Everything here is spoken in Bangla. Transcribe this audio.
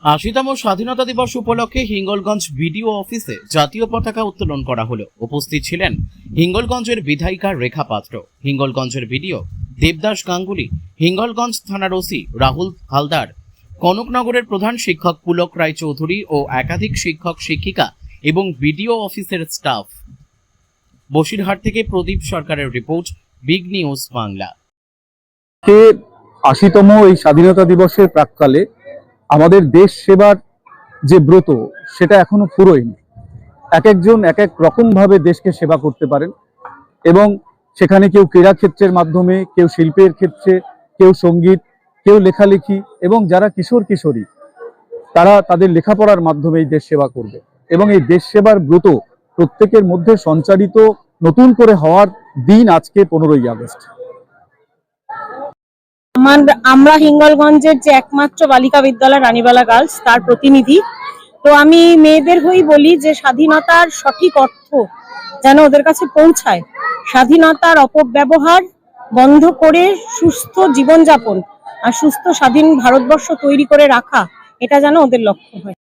৮০তম স্বাধীনতা দিবস উপলক্ষে হিঙ্গলগঞ্জ বিডিও অফিসে জাতীয় পতাকা উত্তোলন করা হলো। উপস্থিত ছিলেন হিঙ্গলগঞ্জের বিধায়িকা রেখা পাত্র, হিঙ্গলগঞ্জের বিডিও দেবদাস গাঙ্গুলি, হিঙ্গলগঞ্জ থানার ওসি রাহুল হালদার, কনকনগরের প্রধান শিক্ষক পুলক রায় চৌধুরী ও একাধিক শিক্ষক শিক্ষিকা এবং বিডিও অফিসের স্টাফ। বসিরহাট থেকে প্রদীপ সরকারের রিপোর্ট, বিগ নিউজ বাংলা। ৮০তম এই স্বাধীনতা দিবসের প্রাক্কালে আমাদের দেশ সেবার যে ব্রত সেটা এখনো পুরোয়নি। এক একজন এক এক রকম ভাবে দেশকে সেবা করতে পারেন এবং সেখানে কেউ ক্রীড়া ক্ষেত্রের মাধ্যমে, কেউ শিল্পের ক্ষেত্রে, কেউ সঙ্গীত, কেউ লেখালেখি এবং যারা কিশোর কিশোরী তারা তাদের লেখাপড়ার মাধ্যমে এই দেশ সেবা করবে। এবং এই দেশ সেবার ব্রত প্রত্যেকের মধ্যে সঞ্চারিত নতুন করে হওয়ার দিন আজকে 15ই আগস্ট। আমরা হিঙ্গলগঞ্জের যে একমাত্র বালিকা বিদ্যালয় রানীবালা গার্লস, তার প্রতিনিধি। তো আমি মেয়েদের হয়েই বলি যে স্বাধীনতার সঠিক অর্থ যেন ওদের কাছে পৌঁছায়, স্বাধীনতার অপব্যবহার বন্ধ করে সুস্থ জীবনযাপন আর সুস্থ স্বাধীন ভারতবর্ষ তৈরি করে রাখা, এটা যেন ওদের লক্ষ্য হয়।